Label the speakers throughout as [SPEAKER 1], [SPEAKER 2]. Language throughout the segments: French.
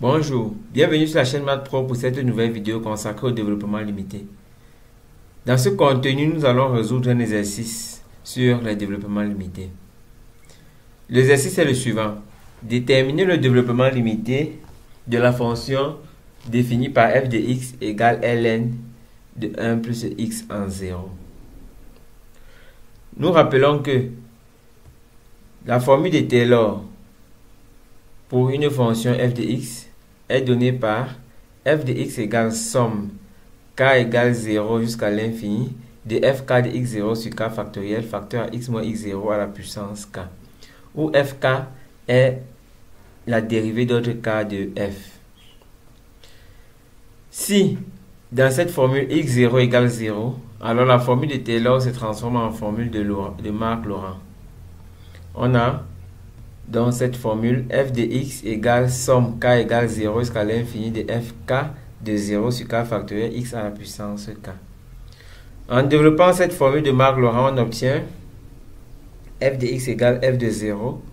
[SPEAKER 1] Bonjour, bienvenue sur la chaîne Math Pro pour cette nouvelle vidéo consacrée au développement limité. Dans ce contenu, nous allons résoudre un exercice sur le développement limité. L'exercice est le suivant. Déterminer le développement limité de la fonction définie par f de x égale ln de 1 plus x en 0. Nous rappelons que la formule de Taylor pour une fonction f de x est donnée par f de x égale somme k égale 0 jusqu'à l'infini de fk de x0 sur k factoriel facteur à x moins x0 à la puissance k, où fk est la dérivée d'autre k de f. Si dans cette formule x0 égale 0, alors la formule de Taylor se transforme en formule de Marc-Laurent. On a dans cette formule f de x égale somme k égale 0 jusqu'à l'infini de fk de 0 sur k factoriel x à la puissance k. En développant cette formule de Marc-Laurent, on obtient f de x égale f de 0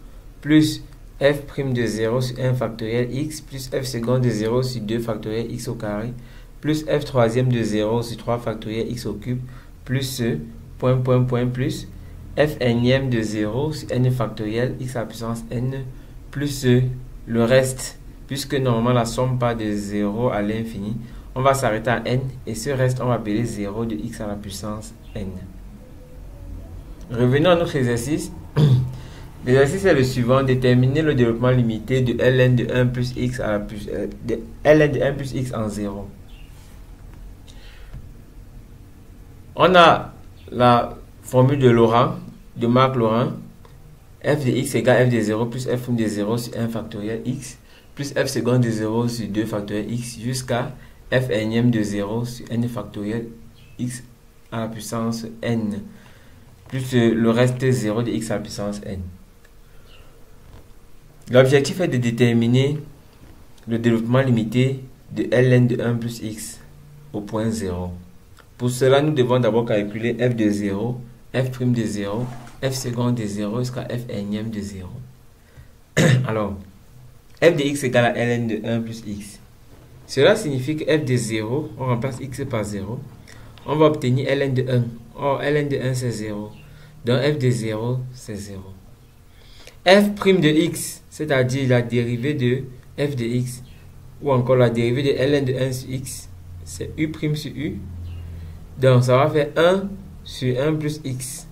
[SPEAKER 1] plus f' de 0 sur 1 factoriel x plus f seconde de 0 sur 2 factoriel x au carré plus f troisième de 0 sur 3 factoriel x au cube plus plus f énième de 0 sur n factoriel x à la puissance n plus le reste, puisque normalement la somme part de 0 à l'infini, on va s'arrêter à n et ce reste on va appeler 0 de x à la puissance n. Revenons à notre exercice. L'exercice est le suivant: déterminer le développement limité de ln de 1 plus x à la ln de 1 plus x en 0. On a la formule de Laurent, de Marc-Laurent, f de x égale f de 0 plus f' de 0 sur 1 factoriel x plus f seconde de 0 sur 2 factoriel x jusqu'à f énième de 0 sur n factoriel x à la puissance n plus le reste 0 de x à la puissance n. L'objectif est de déterminer le développement limité de ln de 1 plus x au point 0. Pour cela, nous devons d'abord calculer f de 0, f' de 0, f seconde de 0 jusqu'à f énième de 0. Alors, f de x égale à ln de 1 plus x. Cela signifie que f de 0, on remplace x par 0. On va obtenir ln de 1. Or, ln de 1 c'est 0. Donc f de 0 c'est 0. f' de x, c'est-à-dire la dérivée de f de x, ou encore la dérivée de ln de 1 sur x, c'est u' sur u. Donc ça va faire 1 sur 1 plus x.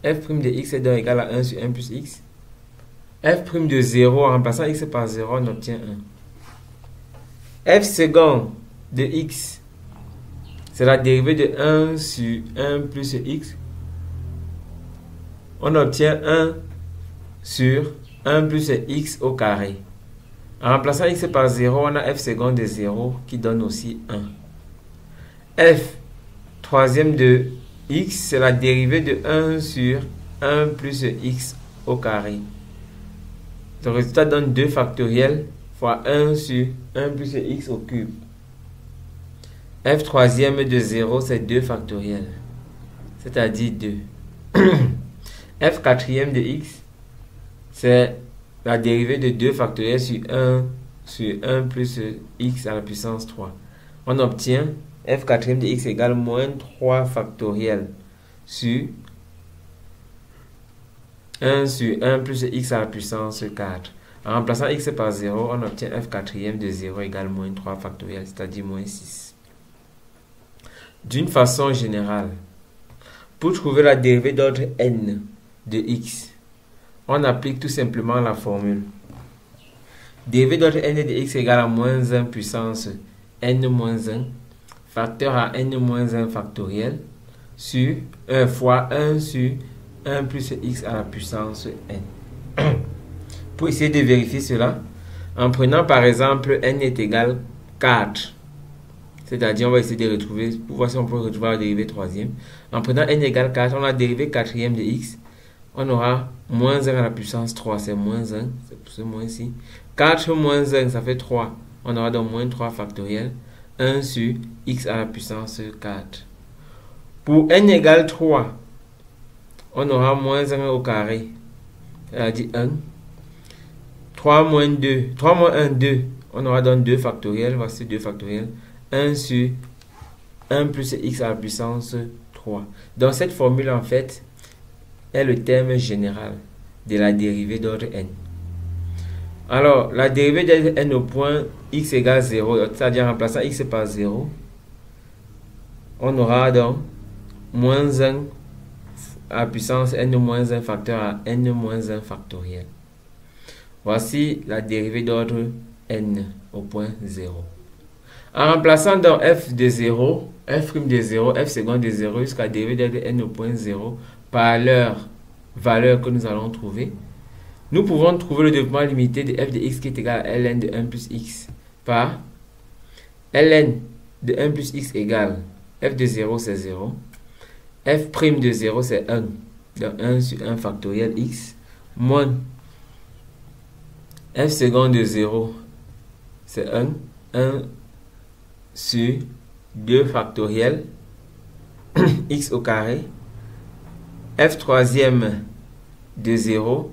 [SPEAKER 1] f' de x est donc égal à 1 sur 1 plus x. f' de 0, en remplaçant x par 0, on obtient 1. f seconde de x, c'est la dérivée de 1 sur 1 plus x. On obtient 1 sur 1 plus x au carré. En remplaçant x par 0, on a f seconde de 0 qui donne aussi 1. f troisième de x, c'est la dérivée de 1 sur 1 plus x au carré. Le résultat donne 2 factoriel fois 1 sur 1 plus x au cube. f troisième de 0, c'est 2 factoriel, c'est-à-dire 2. f quatrième de x, c'est la dérivée de 2 factoriel sur 1 plus x à la puissance 3. On obtient f quatrième de x égale moins 3 factoriel sur 1 sur 1 plus x à la puissance 4. En remplaçant x par 0, on obtient f quatrième de 0 égale moins 3 factoriel, c'est-à-dire moins 6. D'une façon générale, pour trouver la dérivée d'ordre n de x, on applique tout simplement la formule. Dérivée d'ordre n de x égale à moins 1 puissance n moins 1 facteur à n-1 factoriel sur 1 fois 1 sur 1 plus x à la puissance n. Pour essayer de vérifier cela, en prenant par exemple n est égal 4, c'est-à-dire on va essayer de retrouver, pour voir si on peut retrouver la dérivée troisième. En prenant n égale 4, on a la dérivée quatrième de x, on aura moins 1 à la puissance 3, c'est moins 1, c'est pour ce moins ici. 4 moins 1, ça fait 3, on aura donc moins 3 factoriel. 1 sur x à la puissance 4. Pour n égale 3, on aura moins 1 au carré, c'est-à-dire 1. 3 moins 2, 3 moins 1, 2. On aura donc 2 factoriels. Voici 2 factoriels. 1 sur 1 plus x à la puissance 3. Donc cette formule en fait est le terme général de la dérivée d'ordre n. Alors la dérivée d'ordre n au point x égale 0, c'est-à-dire en remplaçant x par 0, on aura donc moins 1 à la puissance n moins 1 facteur à n moins 1 factoriel. Voici la dérivée d'ordre n au point 0. En remplaçant dans f de 0, f' de 0, f seconde de 0 jusqu'à la dérivée d'ordre n au point 0 par leur valeur que nous allons trouver, nous pouvons trouver le développement limité de f de x qui est égal à ln de 1 plus x par ln de 1 plus x égale f de 0 c'est 0, f' de 0 c'est 1, donc 1 sur 1 factoriel x, moins f seconde de 0 c'est 1, 1 sur 2 factoriel x au carré, f troisième de 0,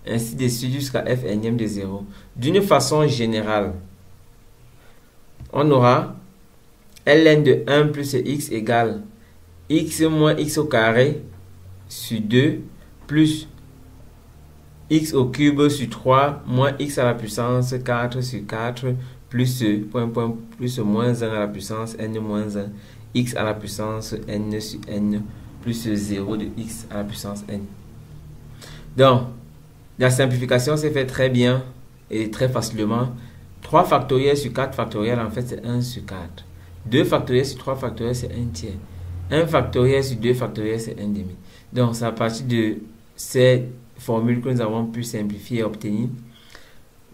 [SPEAKER 1] ainsi de suite jusqu'à f énième de 0. D'une façon générale, on aura ln de 1 plus x égale x moins x au carré sur 2 plus x au cube sur 3 moins x à la puissance 4 sur 4 plus plus moins 1 à la puissance n moins 1 x à la puissance n sur n plus 0 de x à la puissance n. Donc, la simplification s'est fait très bien et très facilement. 3 factoriels sur 4 factoriels, en fait, c'est 1 sur 4. 2 factoriels sur 3 factoriels, c'est 1 tiers. 1 factoriel sur 2 factoriels, c'est 1 demi. Donc, c'est à partir de ces formules que nous avons pu simplifier et obtenir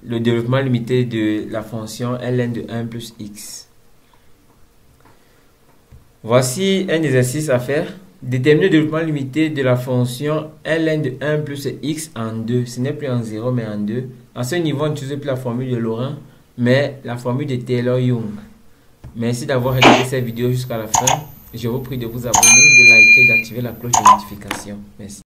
[SPEAKER 1] le développement limité de la fonction ln de 1 plus x. Voici un exercice à faire. Déterminer le développement limité de la fonction ln de 1 plus x en 2. Ce n'est plus en 0 mais en 2. À ce niveau, on n'utilise plus la formule de Laurent, mais la formule de Taylor-Young. Merci d'avoir regardé cette vidéo jusqu'à la fin. Je vous prie de vous abonner, de liker, d'activer la cloche de notification. Merci.